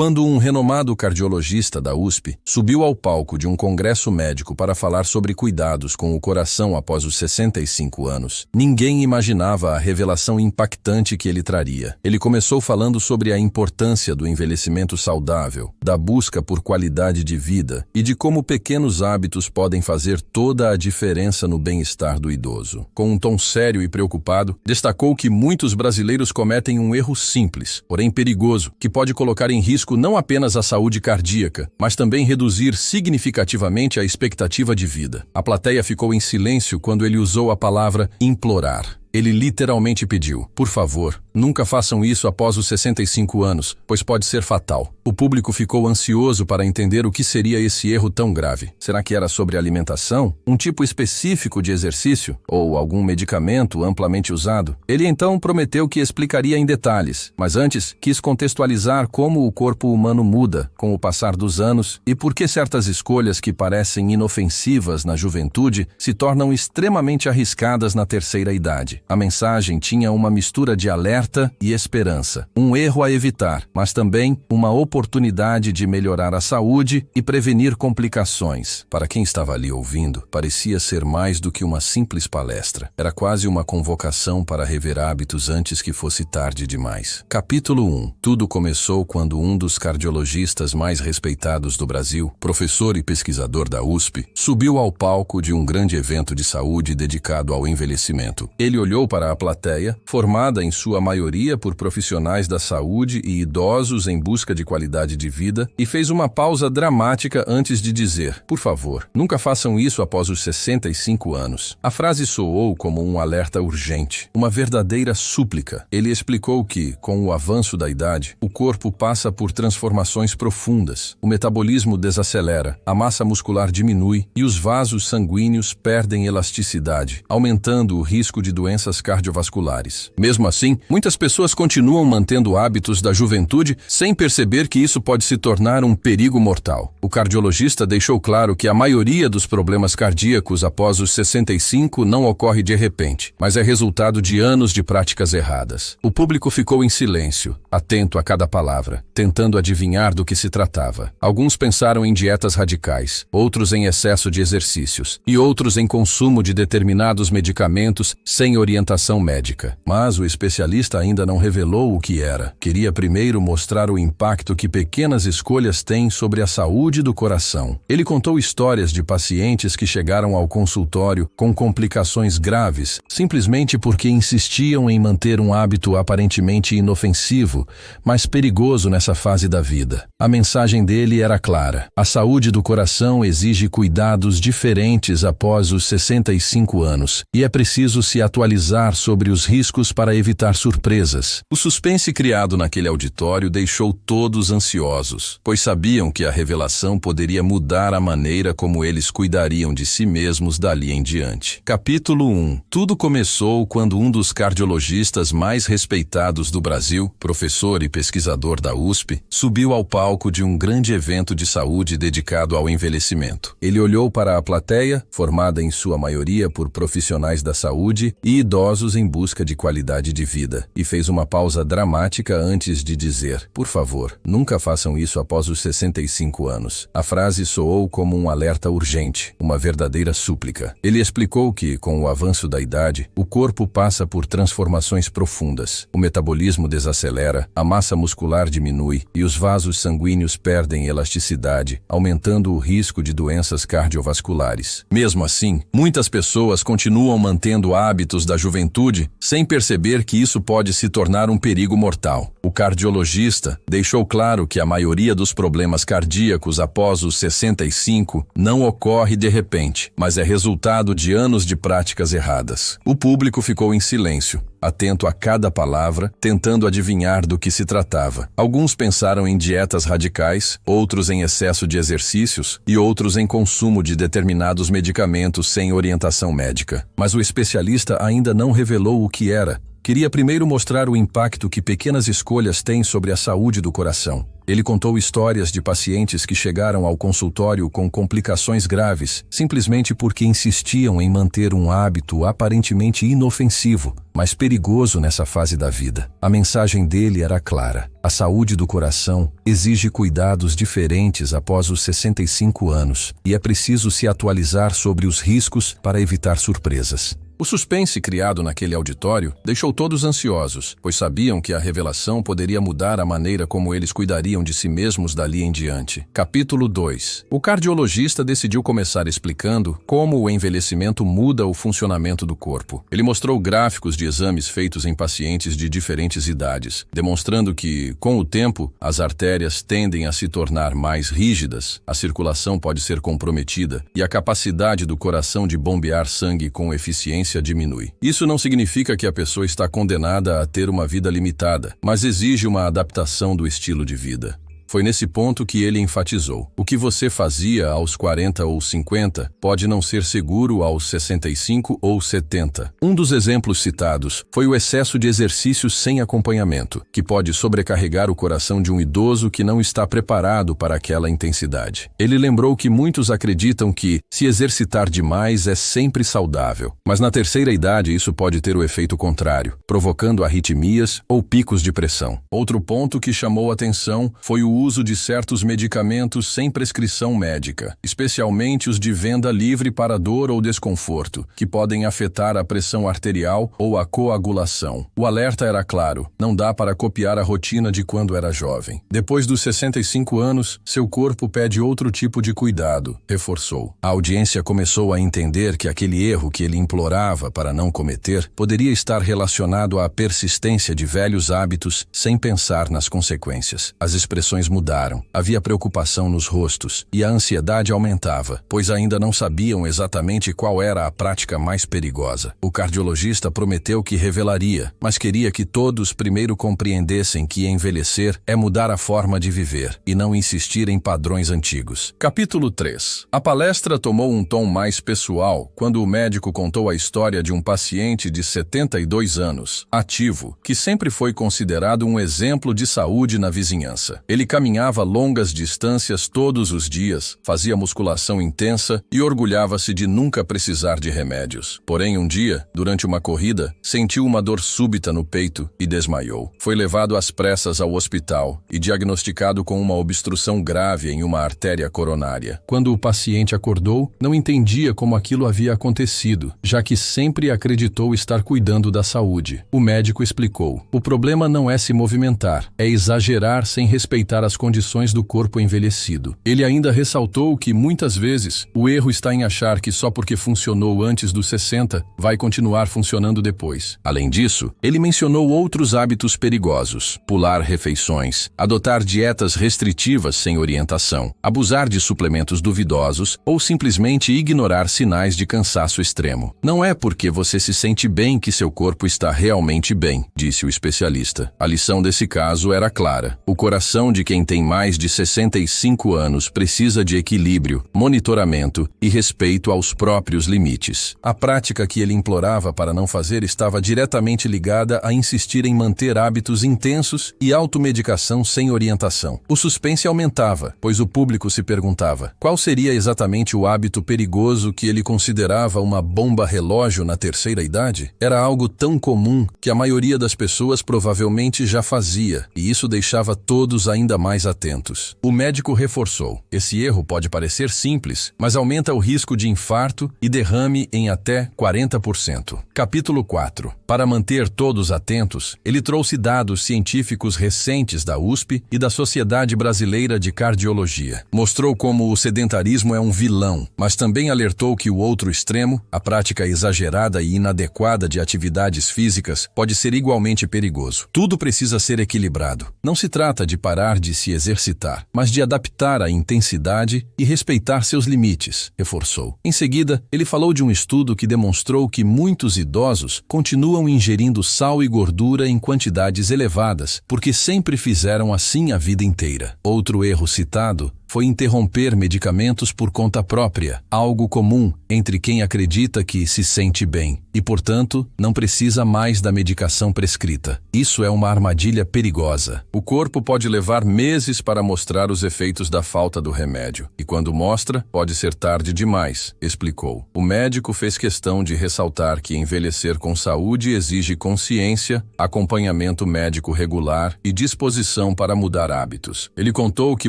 Quando um renomado cardiologista da USP subiu ao palco de um congresso médico para falar sobre cuidados com o coração após os 65 anos, ninguém imaginava a revelação impactante que ele traria. Ele começou falando sobre a importância do envelhecimento saudável, da busca por qualidade de vida e de como pequenos hábitos podem fazer toda a diferença no bem-estar do idoso. Com um tom sério e preocupado, destacou que muitos brasileiros cometem um erro simples, porém perigoso, que pode colocar em risco não apenas a saúde cardíaca, mas também reduzir significativamente a expectativa de vida. A plateia ficou em silêncio quando ele usou a palavra implorar. Ele literalmente pediu: por favor, nunca façam isso após os 65 anos, pois pode ser fatal. O público ficou ansioso para entender o que seria esse erro tão grave. Será que era sobre alimentação? Um tipo específico de exercício? Ou algum medicamento amplamente usado? Ele então prometeu que explicaria em detalhes, mas antes quis contextualizar como o corpo humano muda com o passar dos anos e por que certas escolhas que parecem inofensivas na juventude se tornam extremamente arriscadas na terceira idade. A mensagem tinha uma mistura de alerta e esperança. Um erro a evitar, mas também uma oportunidade de melhorar a saúde e prevenir complicações. Para quem estava ali ouvindo, parecia ser mais do que uma simples palestra. Era quase uma convocação para rever hábitos antes que fosse tarde demais. Capítulo 1. Tudo começou quando um dos cardiologistas mais respeitados do Brasil, professor e pesquisador da USP, subiu ao palco de um grande evento de saúde dedicado ao envelhecimento. Ele olhou para a plateia, formada em sua maioria por profissionais da saúde e idosos em busca de qualidade de vida, e fez uma pausa dramática antes de dizer: por favor, nunca façam isso após os 65 anos. A frase soou como um alerta urgente, uma verdadeira súplica. Ele explicou que, com o avanço da idade, o corpo passa por transformações profundas. O metabolismo desacelera, a massa muscular diminui e os vasos sanguíneos perdem elasticidade, aumentando o risco de doenças cardiovasculares. Mesmo assim, muitas pessoas continuam mantendo hábitos da juventude sem perceber que isso pode se tornar um perigo mortal. O cardiologista deixou claro que a maioria dos problemas cardíacos após os 65 não ocorre de repente, mas é resultado de anos de práticas erradas. O público ficou em silêncio, atento a cada palavra, tentando adivinhar do que se tratava. Alguns pensaram em dietas radicais, outros em excesso de exercícios e outros em consumo de determinados medicamentos sem orientação médica. Mas o especialista ainda não revelou o que era. Queria primeiro mostrar o impacto que pequenas escolhas têm sobre a saúde do coração. Ele contou histórias de pacientes que chegaram ao consultório com complicações graves, simplesmente porque insistiam em manter um hábito aparentemente inofensivo, mas perigoso nessa fase da vida. A mensagem dele era clara: a saúde do coração exige cuidados diferentes após os 65 anos, e é preciso se atualizar sobre os riscos para evitar surpresas. O suspense criado naquele auditório deixou todos ansiosos, pois sabiam que a revelação poderia mudar a maneira como eles cuidariam de si mesmos dali em diante. Capítulo 1. Tudo começou quando um dos cardiologistas mais respeitados do Brasil, professor e pesquisador da USP, subiu ao palco de um grande evento de saúde dedicado ao envelhecimento. Ele olhou para a plateia, formada em sua maioria por profissionais da saúde e idosos em busca de qualidade de vida, e fez uma pausa dramática antes de dizer: por favor, nunca façam isso após os 65 anos. A frase soou como um alerta urgente, uma verdadeira súplica. Ele explicou que, com o avanço da idade, o corpo passa por transformações profundas. O metabolismo desacelera, a massa muscular diminui e os vasos sanguíneos perdem elasticidade, aumentando o risco de doenças cardiovasculares. Mesmo assim, muitas pessoas continuam mantendo hábitos da juventude sem perceber que isso pode se tornar um perigo mortal. O cardiologista deixou claro que a maioria dos problemas cardíacos após os 65 não ocorre de repente, mas é resultado de anos de práticas erradas. O público ficou em silêncio, atento a cada palavra, tentando adivinhar do que se tratava. Alguns pensaram em dietas radicais, outros em excesso de exercícios e outros em consumo de determinados medicamentos sem orientação médica. Mas o especialista ainda não revelou o que era. Queria primeiro mostrar o impacto que pequenas escolhas têm sobre a saúde do coração. Ele contou histórias de pacientes que chegaram ao consultório com complicações graves, simplesmente porque insistiam em manter um hábito aparentemente inofensivo, mas perigoso nessa fase da vida. A mensagem dele era clara: a saúde do coração exige cuidados diferentes após os 65 anos, e é preciso se atualizar sobre os riscos para evitar surpresas. O suspense criado naquele auditório deixou todos ansiosos, pois sabiam que a revelação poderia mudar a maneira como eles cuidariam de si mesmos dali em diante. Capítulo 2. O cardiologista decidiu começar explicando como o envelhecimento muda o funcionamento do corpo. Ele mostrou gráficos de exames feitos em pacientes de diferentes idades, demonstrando que, com o tempo, as artérias tendem a se tornar mais rígidas, a circulação pode ser comprometida e a capacidade do coração de bombear sangue com eficiência diminui. Isso não significa que a pessoa está condenada a ter uma vida limitada, mas exige uma adaptação do estilo de vida. Foi nesse ponto que ele enfatizou: o que você fazia aos 40 ou 50 pode não ser seguro aos 65 ou 70. Um dos exemplos citados foi o excesso de exercícios sem acompanhamento, que pode sobrecarregar o coração de um idoso que não está preparado para aquela intensidade. Ele lembrou que muitos acreditam que se exercitar demais é sempre saudável, mas na terceira idade isso pode ter o efeito contrário, provocando arritmias ou picos de pressão. Outro ponto que chamou atenção foi o uso de certos medicamentos sem prescrição médica, especialmente os de venda livre para dor ou desconforto, que podem afetar a pressão arterial ou a coagulação. O alerta era claro: não dá para copiar a rotina de quando era jovem. Depois dos 65 anos, seu corpo pede outro tipo de cuidado, reforçou. A audiência começou a entender que aquele erro que ele implorava para não cometer poderia estar relacionado à persistência de velhos hábitos sem pensar nas consequências. As expressões mudaram, havia preocupação nos rostos e a ansiedade aumentava, pois ainda não sabiam exatamente qual era a prática mais perigosa. O cardiologista prometeu que revelaria, mas queria que todos primeiro compreendessem que envelhecer é mudar a forma de viver e não insistir em padrões antigos. Capítulo 3. A palestra tomou um tom mais pessoal quando o médico contou a história de um paciente de 72 anos, ativo, que sempre foi considerado um exemplo de saúde na vizinhança. Ele caminhava longas distâncias todos os dias, fazia musculação intensa e orgulhava-se de nunca precisar de remédios. Porém, um dia, durante uma corrida, sentiu uma dor súbita no peito e desmaiou. Foi levado às pressas ao hospital e diagnosticado com uma obstrução grave em uma artéria coronária. Quando o paciente acordou, não entendia como aquilo havia acontecido, já que sempre acreditou estar cuidando da saúde. O médico explicou: o problema não é se movimentar, é exagerar sem respeitar as condições do corpo envelhecido. Ele ainda ressaltou que, muitas vezes, o erro está em achar que só porque funcionou antes dos 60, vai continuar funcionando depois. Além disso, ele mencionou outros hábitos perigosos: pular refeições, adotar dietas restritivas sem orientação, abusar de suplementos duvidosos ou simplesmente ignorar sinais de cansaço extremo. Não é porque você se sente bem que seu corpo está realmente bem, disse o especialista. A lição desse caso era clara: o coração de quem tem mais de 65 anos precisa de equilíbrio, monitoramento e respeito aos próprios limites. A prática que ele implorava para não fazer estava diretamente ligada a insistir em manter hábitos intensos e automedicação sem orientação. O suspense aumentava, pois o público se perguntava: qual seria exatamente o hábito perigoso que ele considerava uma bomba relógio na terceira idade? Era algo tão comum que a maioria das pessoas provavelmente já fazia, e isso deixava todos ainda mais atentos. O médico reforçou: esse erro pode parecer simples, mas aumenta o risco de infarto e derrame em até 40%. Capítulo 4. Para manter todos atentos, ele trouxe dados científicos recentes da USP e da Sociedade Brasileira de Cardiologia. Mostrou como o sedentarismo é um vilão, mas também alertou que o outro extremo, a prática exagerada e inadequada de atividades físicas, pode ser igualmente perigoso. Tudo precisa ser equilibrado. Não se trata de parar de se exercitar, mas de adaptar a intensidade e respeitar seus limites, reforçou. Em seguida, ele falou de um estudo que demonstrou que muitos idosos continuam ingerindo sal e gordura em quantidades elevadas, porque sempre fizeram assim a vida inteira. Outro erro citado foi interromper medicamentos por conta própria, algo comum entre quem acredita que se sente bem e, portanto, não precisa mais da medicação prescrita. Isso é uma armadilha perigosa. O corpo pode levar meses para mostrar os efeitos da falta do remédio, e quando mostra, pode ser tarde demais, explicou. O médico fez questão de ressaltar que envelhecer com saúde exige consciência, acompanhamento médico regular e disposição para mudar hábitos. Ele contou que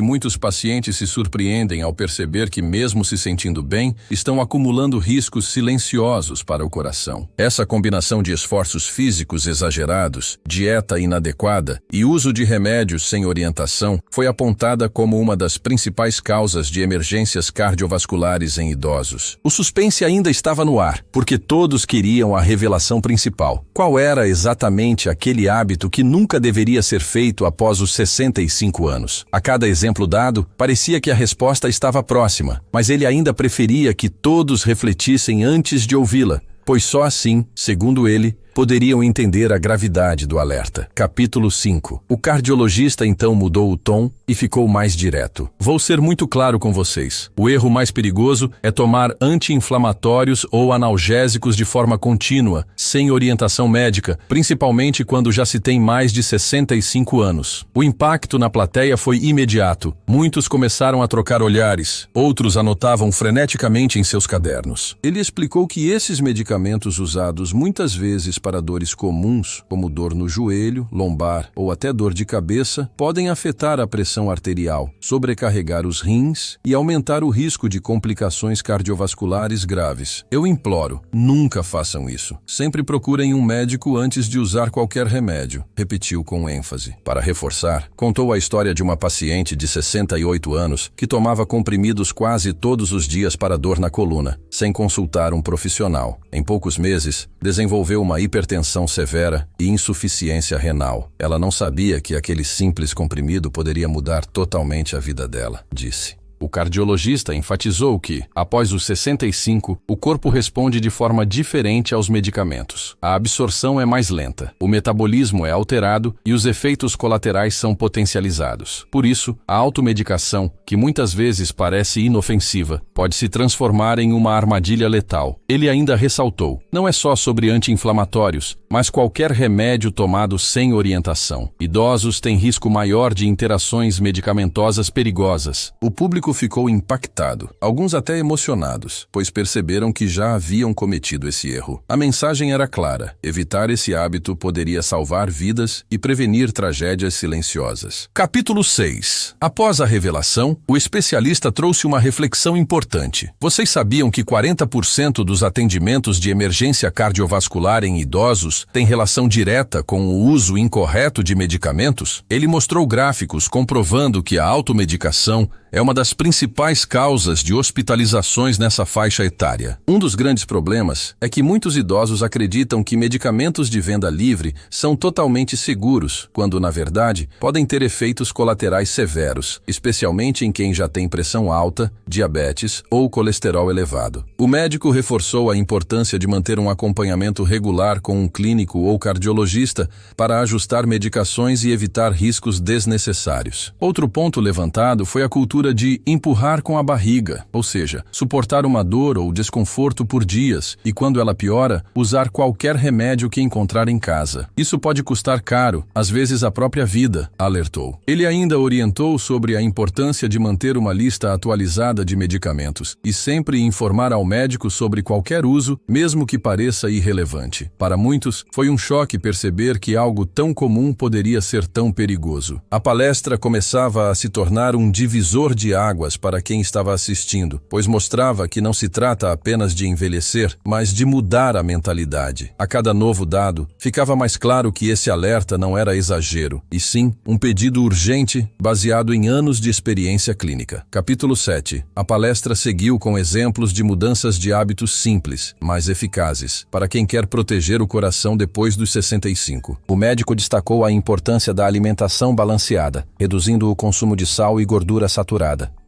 muitos pacientes se surpreendem ao perceber que, mesmo se sentindo bem, estão acumulando riscos silenciosos para o coração. Essa combinação de esforços físicos exagerados, dieta inadequada e uso de remédios sem orientação foi apontada como uma das principais causas de emergências cardiovasculares em idosos. O suspense ainda estava no ar, porque todos queriam a revelação principal. Qual era exatamente aquele hábito que nunca deveria ser feito após os 65 anos? A cada exemplo dado, parecia que a resposta estava próxima, mas ele ainda preferia que todos refletissem antes de ouvi-la, pois só assim, segundo ele, poderiam entender a gravidade do alerta. Capítulo 5. O cardiologista então mudou o tom e ficou mais direto. Vou ser muito claro com vocês. O erro mais perigoso é tomar anti-inflamatórios ou analgésicos de forma contínua, sem orientação médica, principalmente quando já se tem mais de 65 anos. O impacto na plateia foi imediato. Muitos começaram a trocar olhares, outros anotavam freneticamente em seus cadernos. Ele explicou que esses medicamentos usados muitas vezes para dores comuns, como dor no joelho, lombar ou até dor de cabeça, podem afetar a pressão arterial, sobrecarregar os rins e aumentar o risco de complicações cardiovasculares graves. Eu imploro, nunca façam isso. Sempre procurem um médico antes de usar qualquer remédio, repetiu com ênfase. Para reforçar, contou a história de uma paciente de 68 anos que tomava comprimidos quase todos os dias para dor na coluna, sem consultar um profissional. Em poucos meses, desenvolveu uma hipertensão severa e insuficiência renal. Ela não sabia que aquele simples comprimido poderia mudar totalmente a vida dela, disse. O cardiologista enfatizou que, após os 65, o corpo responde de forma diferente aos medicamentos. A absorção é mais lenta, o metabolismo é alterado e os efeitos colaterais são potencializados. Por isso, a automedicação, que muitas vezes parece inofensiva, pode se transformar em uma armadilha letal. Ele ainda ressaltou, não é só sobre anti-inflamatórios, mas qualquer remédio tomado sem orientação. Idosos têm risco maior de interações medicamentosas perigosas. O público ficou impactado, alguns até emocionados, pois perceberam que já haviam cometido esse erro. A mensagem era clara: evitar esse hábito poderia salvar vidas e prevenir tragédias silenciosas. Capítulo 6. Após a revelação, o especialista trouxe uma reflexão importante. Vocês sabiam que 40% dos atendimentos de emergência cardiovascular em idosos têm relação direta com o uso incorreto de medicamentos? Ele mostrou gráficos comprovando que a automedicação é uma das principais causas de hospitalizações nessa faixa etária. Um dos grandes problemas é que muitos idosos acreditam que medicamentos de venda livre são totalmente seguros, quando, na verdade, podem ter efeitos colaterais severos, especialmente em quem já tem pressão alta, diabetes ou colesterol elevado. O médico reforçou a importância de manter um acompanhamento regular com um clínico ou cardiologista para ajustar medicações e evitar riscos desnecessários. Outro ponto levantado foi a cultura de empurrar com a barriga, ou seja, suportar uma dor ou desconforto por dias e, quando ela piora, usar qualquer remédio que encontrar em casa. Isso pode custar caro, às vezes a própria vida, alertou. Ele ainda orientou sobre a importância de manter uma lista atualizada de medicamentos e sempre informar ao médico sobre qualquer uso, mesmo que pareça irrelevante. Para muitos, foi um choque perceber que algo tão comum poderia ser tão perigoso. A palestra começava a se tornar um divisor de águas para quem estava assistindo, pois mostrava que não se trata apenas de envelhecer, mas de mudar a mentalidade. A cada novo dado, ficava mais claro que esse alerta não era exagero, e sim um pedido urgente baseado em anos de experiência clínica. Capítulo 7. A palestra seguiu com exemplos de mudanças de hábitos simples, mas eficazes, para quem quer proteger o coração depois dos 65. O médico destacou a importância da alimentação balanceada, reduzindo o consumo de sal e gordura saturada,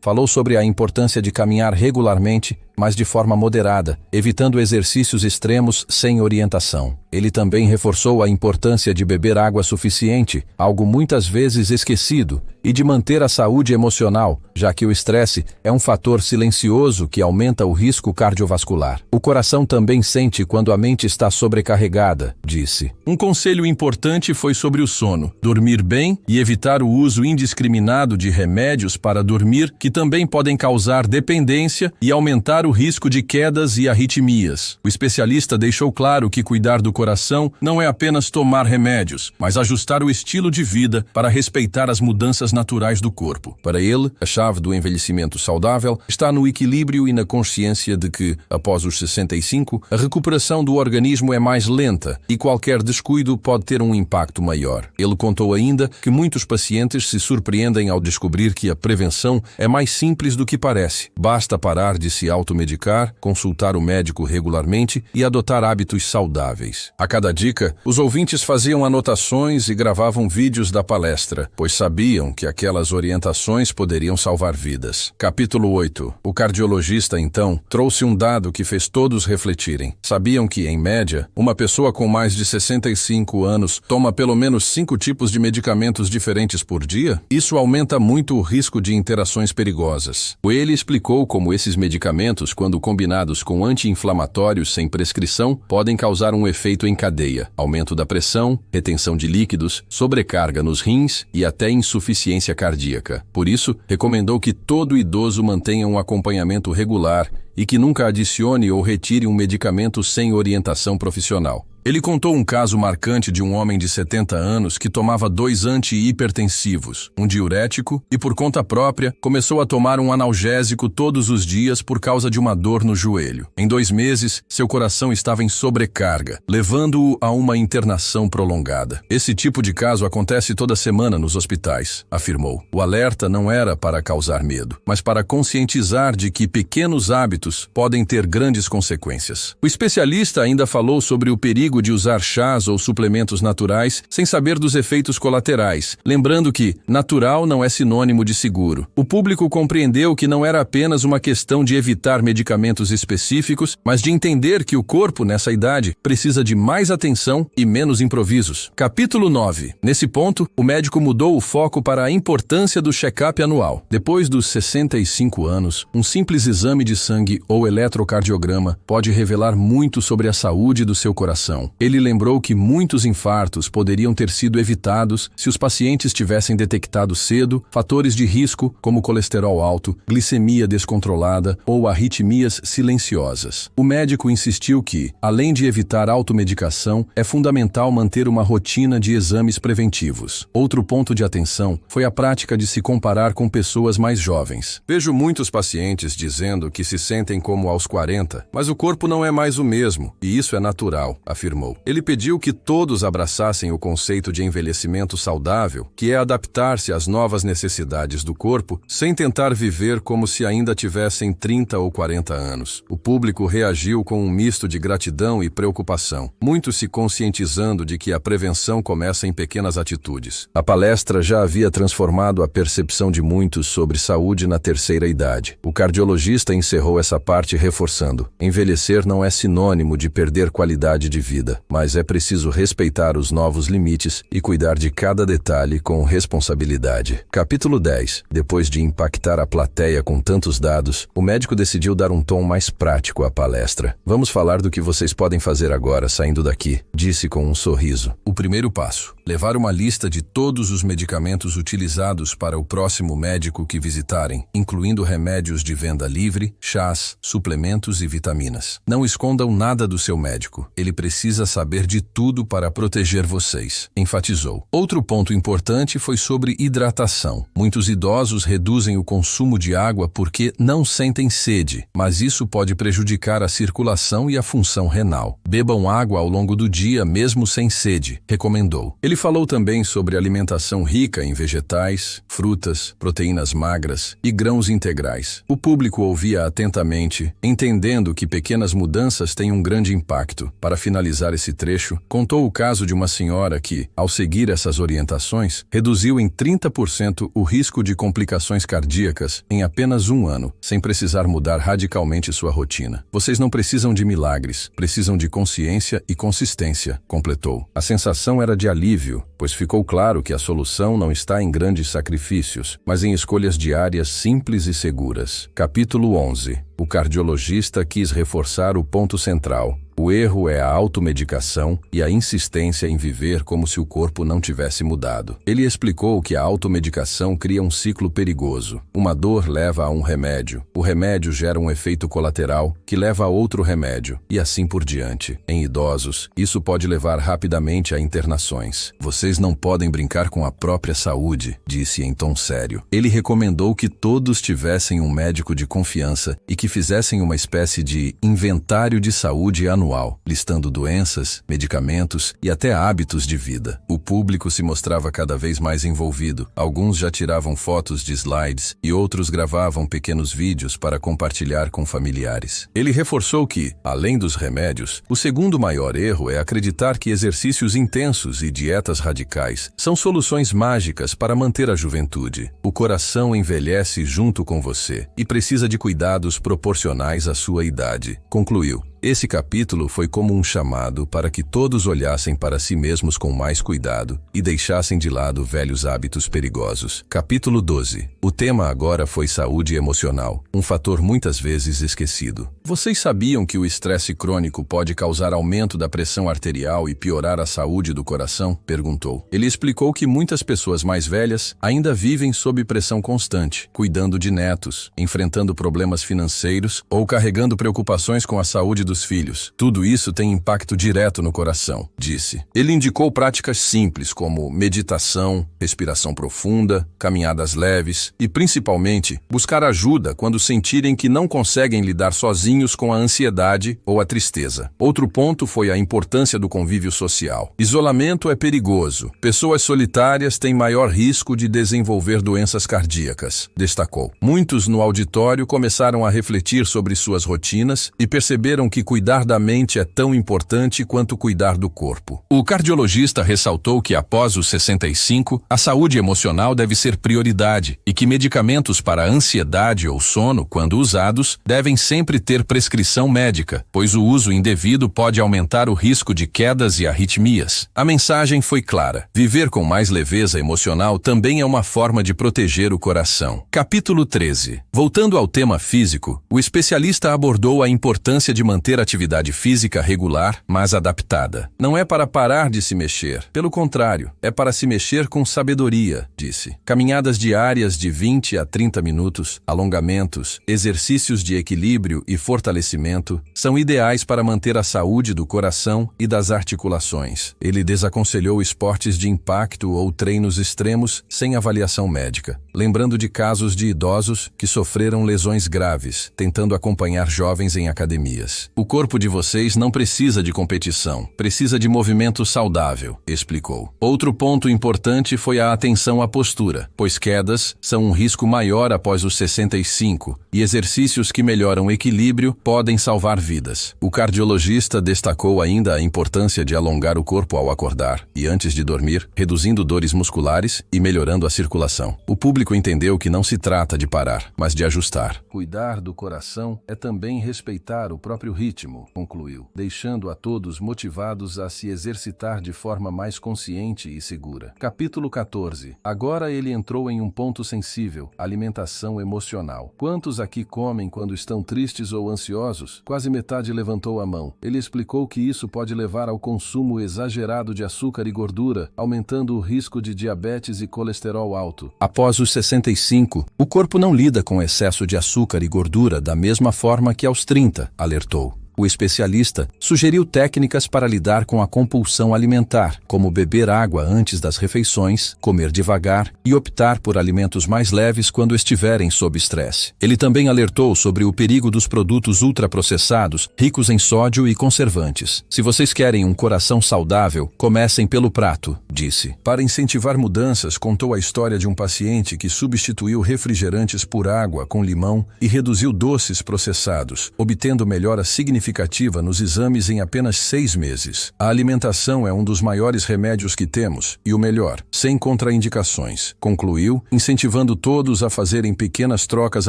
Falou sobre a importância de caminhar regularmente, mas de forma moderada, evitando exercícios extremos sem orientação. Ele também reforçou a importância de beber água suficiente, algo muitas vezes esquecido, e de manter a saúde emocional, já que o estresse é um fator silencioso que aumenta o risco cardiovascular. O coração também sente quando a mente está sobrecarregada, disse. Um conselho importante foi sobre o sono, dormir bem e evitar o uso indiscriminado de remédios para dormir, que também podem causar dependência e aumentar o risco de quedas e arritmias. O especialista deixou claro que cuidar do coração não é apenas tomar remédios, mas ajustar o estilo de vida para respeitar as mudanças naturais do corpo. Para ele, a chave do envelhecimento saudável está no equilíbrio e na consciência de que, após os 65, a recuperação do organismo é mais lenta e qualquer descuido pode ter um impacto maior. Ele contou ainda que muitos pacientes se surpreendem ao descobrir que a prevenção é mais simples do que parece. Basta parar de se automedicar, consultar o médico regularmente e adotar hábitos saudáveis. A cada dica, os ouvintes faziam anotações e gravavam vídeos da palestra, pois sabiam que aquelas orientações poderiam salvar vidas. Capítulo 8. O cardiologista, então, trouxe um dado que fez todos refletirem. Sabiam que, em média, uma pessoa com mais de 65 anos toma pelo menos 5 tipos de medicamentos diferentes por dia? Isso aumenta muito o risco de interações perigosas. Ele explicou como esses medicamentos, quando combinados com anti-inflamatórios sem prescrição, podem causar um efeito em cadeia: aumento da pressão, retenção de líquidos, sobrecarga nos rins e até insuficiência cardíaca. Por isso, recomendou que todo idoso mantenha um acompanhamento regular e que nunca adicione ou retire um medicamento sem orientação profissional. Ele contou um caso marcante de um homem de 70 anos que tomava 2 antihipertensivos, um diurético e, por conta própria, começou a tomar um analgésico todos os dias por causa de uma dor no joelho. Em 2 meses, seu coração estava em sobrecarga, levando-o a uma internação prolongada. Esse tipo de caso acontece toda semana nos hospitais, afirmou. O alerta não era para causar medo, mas para conscientizar de que pequenos hábitos podem ter grandes consequências. O especialista ainda falou sobre o perigo de usar chás ou suplementos naturais sem saber dos efeitos colaterais, lembrando que natural não é sinônimo de seguro. O público compreendeu que não era apenas uma questão de evitar medicamentos específicos, mas de entender que o corpo, nessa idade, precisa de mais atenção e menos improvisos. Capítulo 9. Nesse ponto, o médico mudou o foco para a importância do check-up anual. Depois dos 65 anos, um simples exame de sangue ou eletrocardiograma pode revelar muito sobre a saúde do seu coração. Ele lembrou que muitos infartos poderiam ter sido evitados se os pacientes tivessem detectado cedo fatores de risco como colesterol alto, glicemia descontrolada ou arritmias silenciosas. O médico insistiu que, além de evitar automedicação, é fundamental manter uma rotina de exames preventivos. Outro ponto de atenção foi a prática de se comparar com pessoas mais jovens. Vejo muitos pacientes dizendo que se sentem como aos 40, mas o corpo não é mais o mesmo, e isso é natural, afirmou. Ele pediu que todos abraçassem o conceito de envelhecimento saudável, que é adaptar-se às novas necessidades do corpo, sem tentar viver como se ainda tivessem 30 ou 40 anos. O público reagiu com um misto de gratidão e preocupação, muitos se conscientizando de que a prevenção começa em pequenas atitudes. A palestra já havia transformado a percepção de muitos sobre saúde na terceira idade. O cardiologista encerrou essa parte reforçando: envelhecer não é sinônimo de perder qualidade de vida, mas é preciso respeitar os novos limites e cuidar de cada detalhe com responsabilidade. Capítulo 10. Depois de impactar a plateia com tantos dados, o médico decidiu dar um tom mais prático à palestra. Vamos falar do que vocês podem fazer agora saindo daqui, disse com um sorriso. O primeiro passo: levar uma lista de todos os medicamentos utilizados para o próximo médico que visitarem, incluindo remédios de venda livre, chás, suplementos e vitaminas. Não escondam nada do seu médico. Ele precisa saber de tudo para proteger vocês, enfatizou. Outro ponto importante foi sobre hidratação. Muitos idosos reduzem o consumo de água porque não sentem sede, mas isso pode prejudicar a circulação e a função renal. Bebam água ao longo do dia mesmo sem sede, recomendou. Ele falou também sobre alimentação rica em vegetais, frutas, proteínas magras e grãos integrais. O público ouvia atentamente lentamente, entendendo que pequenas mudanças têm um grande impacto. Para finalizar esse trecho, contou o caso de uma senhora que, ao seguir essas orientações, reduziu em 30% o risco de complicações cardíacas em apenas um ano, sem precisar mudar radicalmente sua rotina. Vocês não precisam de milagres, precisam de consciência e consistência, completou. A sensação era de alívio, pois ficou claro que a solução não está em grandes sacrifícios, mas em escolhas diárias simples e seguras. Capítulo 11. O cardiologista quis reforçar o ponto central. O erro é a automedicação e a insistência em viver como se o corpo não tivesse mudado. Ele explicou que a automedicação cria um ciclo perigoso. Uma dor leva a um remédio. O remédio gera um efeito colateral que leva a outro remédio, e assim por diante. Em idosos, isso pode levar rapidamente a internações. Vocês não podem brincar com a própria saúde, disse em tom sério. Ele recomendou que todos tivessem um médico de confiança e que fizessem uma espécie de inventário de saúde anual, listando doenças, medicamentos e até hábitos de vida. O público se mostrava cada vez mais envolvido. Alguns já tiravam fotos de slides e outros gravavam pequenos vídeos para compartilhar com familiares. Ele reforçou que, além dos remédios, o segundo maior erro é acreditar que exercícios intensos e dietas radicais são soluções mágicas para manter a juventude. O coração envelhece junto com você e precisa de cuidados proporcionais à sua idade, concluiu. Esse capítulo foi como um chamado para que todos olhassem para si mesmos com mais cuidado e deixassem de lado velhos hábitos perigosos. Capítulo 12. O tema agora foi saúde emocional, um fator muitas vezes esquecido. Vocês sabiam que o estresse crônico pode causar aumento da pressão arterial e piorar a saúde do coração? Perguntou. Ele explicou que muitas pessoas mais velhas ainda vivem sob pressão constante, cuidando de netos, enfrentando problemas financeiros ou carregando preocupações com a saúde dos filhos. Tudo isso tem impacto direto no coração, disse. Ele indicou práticas simples como meditação, respiração profunda, caminhadas leves e, principalmente, buscar ajuda quando sentirem que não conseguem lidar sozinhos com a ansiedade ou a tristeza. Outro ponto foi a importância do convívio social. Isolamento é perigoso. Pessoas solitárias têm maior risco de desenvolver doenças cardíacas, destacou. Muitos no auditório começaram a refletir sobre suas rotinas e perceberam que cuidar da mente é tão importante quanto cuidar do corpo. O cardiologista ressaltou que após os 65, a saúde emocional deve ser prioridade e que medicamentos para ansiedade ou sono, quando usados, devem sempre ter prescrição médica, pois o uso indevido pode aumentar o risco de quedas e arritmias. A mensagem foi clara. Viver com mais leveza emocional também é uma forma de proteger o coração. Capítulo 13. Voltando ao tema físico, o especialista abordou a importância de manter atividade física regular, mas adaptada. Não é para parar de se mexer. Pelo contrário, é para se mexer com sabedoria, disse. Caminhadas diárias de 20 a 30 minutos, alongamentos, exercícios de equilíbrio e fortalecimento são ideais para manter a saúde do coração e das articulações. Ele desaconselhou esportes de impacto ou treinos extremos sem avaliação médica, lembrando de casos de idosos que sofreram lesões graves, tentando acompanhar jovens em academias. O corpo de vocês não precisa de competição, precisa de movimento saudável, explicou. Outro ponto importante foi a atenção à postura, pois quedas são um risco maior após os 65 e exercícios que melhoram o equilíbrio podem salvar vidas. O cardiologista destacou ainda a importância de alongar o corpo ao acordar e antes de dormir, reduzindo dores musculares e melhorando a circulação. O público entendeu que não se trata de parar, mas de ajustar. Cuidar do coração é também respeitar o próprio ritmo, concluiu, deixando a todos motivados a se exercitar de forma mais consciente e segura. Capítulo 14. Agora ele entrou em um ponto sensível, alimentação emocional. Quantos aqui comem quando estão tristes ou ansiosos? Quase metade levantou a mão. Ele explicou que isso pode levar ao consumo exagerado de açúcar e gordura, aumentando o risco de diabetes e colesterol alto. Após os 65, o corpo não lida com excesso de açúcar e gordura da mesma forma que aos 30, alertou. O especialista sugeriu técnicas para lidar com a compulsão alimentar, como beber água antes das refeições, comer devagar e optar por alimentos mais leves quando estiverem sob estresse. Ele também alertou sobre o perigo dos produtos ultraprocessados, ricos em sódio e conservantes. Se vocês querem um coração saudável, comecem pelo prato, disse. Para incentivar mudanças, contou a história de um paciente que substituiu refrigerantes por água com limão e reduziu doces processados, obtendo melhora significativa nos exames em apenas 6 meses. A alimentação é um dos maiores remédios que temos, e o melhor, sem contraindicações, concluiu, incentivando todos a fazerem pequenas trocas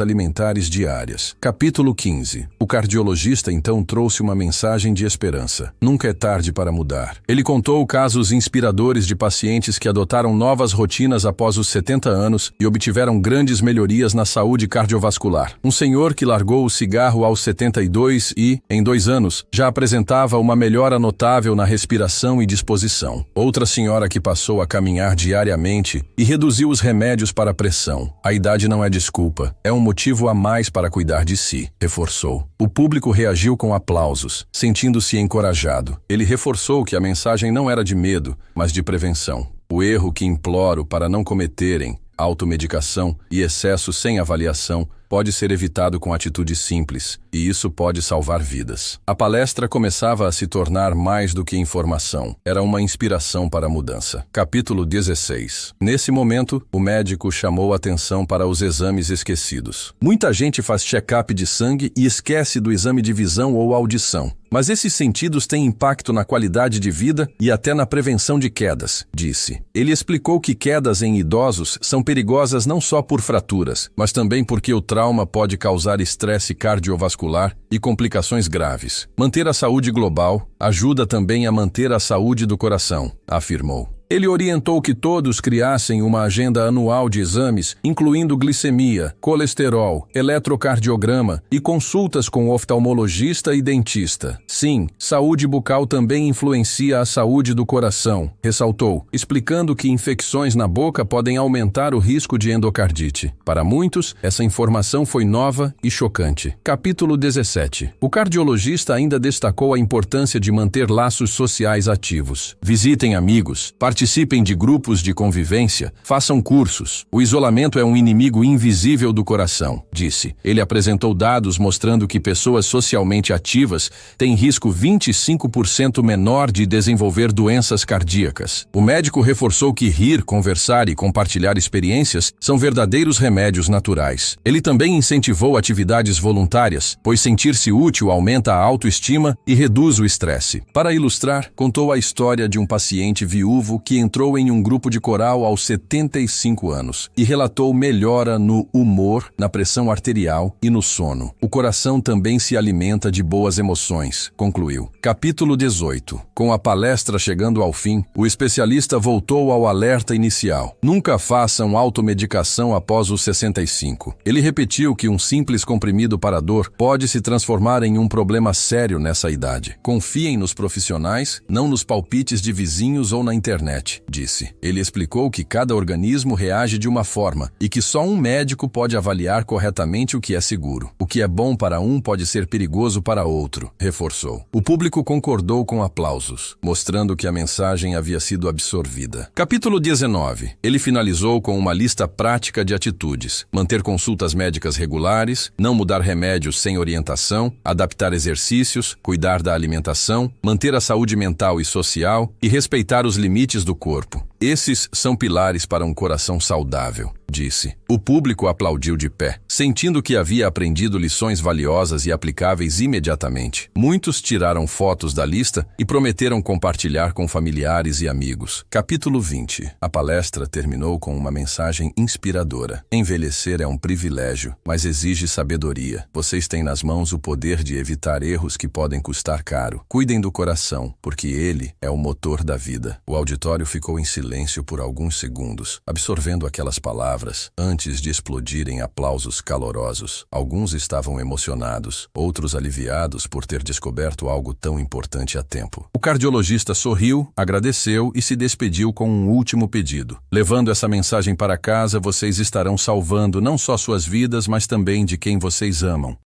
alimentares diárias. Capítulo 15. O cardiologista então trouxe uma mensagem de esperança. Nunca é tarde para mudar. Ele contou casos inspiradores de pacientes que adotaram novas rotinas após os 70 anos e obtiveram grandes melhorias na saúde cardiovascular. Um senhor que largou o cigarro aos 72 e, em 2 anos, já apresentava uma melhora notável na respiração e disposição. Outra senhora que passou a caminhar diariamente e reduziu os remédios para a pressão. A idade não é desculpa, é um motivo a mais para cuidar de si, reforçou. O público reagiu com aplausos, sentindo-se encorajado. Ele reforçou que a mensagem não era de medo, mas de prevenção. O erro que imploro para não cometerem, automedicação e excesso sem avaliação, pode ser evitado com atitudes simples, e isso pode salvar vidas. A palestra começava a se tornar mais do que informação. Era uma inspiração para a mudança. Capítulo 16. Nesse momento, o médico chamou atenção para os exames esquecidos. Muita gente faz check-up de sangue e esquece do exame de visão ou audição. Mas esses sentidos têm impacto na qualidade de vida e até na prevenção de quedas, disse. Ele explicou que quedas em idosos são perigosas não só por fraturas, mas também porque o trauma pode causar estresse cardiovascular e complicações graves. Manter a saúde global ajuda também a manter a saúde do coração, afirmou. Ele orientou que todos criassem uma agenda anual de exames, incluindo glicemia, colesterol, eletrocardiograma e consultas com oftalmologista e dentista. Sim, saúde bucal também influencia a saúde do coração, ressaltou, explicando que infecções na boca podem aumentar o risco de endocardite. Para muitos, essa informação foi nova e chocante. Capítulo 17. O cardiologista ainda destacou a importância de manter laços sociais ativos. Visitem amigos, participem de grupos de convivência, façam cursos. O isolamento é um inimigo invisível do coração, disse. Ele apresentou dados mostrando que pessoas socialmente ativas têm risco 25% menor de desenvolver doenças cardíacas. O médico reforçou que rir, conversar e compartilhar experiências são verdadeiros remédios naturais. Ele também incentivou atividades voluntárias, pois sentir-se útil aumenta a autoestima e reduz o estresse. Para ilustrar, contou a história de um paciente viúvo que entrou em um grupo de coral aos 75 anos e relatou melhora no humor, na pressão arterial e no sono. O coração também se alimenta de boas emoções, concluiu. Capítulo 18. Com a palestra chegando ao fim, o especialista voltou ao alerta inicial. Nunca façam automedicação após os 65. Ele repetiu que um simples comprimido para dor pode se transformar em um problema sério nessa idade. Confiem nos profissionais, não nos palpites de vizinhos ou na internet, disse. Ele explicou que cada organismo reage de uma forma e que só um médico pode avaliar corretamente o que é seguro. O que é bom para um pode ser perigoso para outro, reforçou. O público concordou com aplausos, mostrando que a mensagem havia sido absorvida. Capítulo 19. Ele finalizou com uma lista prática de atitudes: manter consultas médicas regulares, não mudar remédios sem orientação, adaptar exercícios, cuidar da alimentação, manter a saúde mental e social e respeitar os limites do corpo. Esses são pilares para um coração saudável, disse. O público aplaudiu de pé, sentindo que havia aprendido lições valiosas e aplicáveis imediatamente. Muitos tiraram fotos da lista e prometeram compartilhar com familiares e amigos. Capítulo 20. A palestra terminou com uma mensagem inspiradora. Envelhecer é um privilégio, mas exige sabedoria. Vocês têm nas mãos o poder de evitar erros que podem custar caro. Cuidem do coração, porque ele é o motor da vida. O auditório ficou em silêncio por alguns segundos, absorvendo aquelas palavras, antes de explodir em aplausos calorosos. Alguns estavam emocionados, outros aliviados por ter descoberto algo tão importante a tempo. O cardiologista sorriu, agradeceu e se despediu com um último pedido. Levando essa mensagem para casa, vocês estarão salvando não só suas vidas, mas também de quem vocês amam.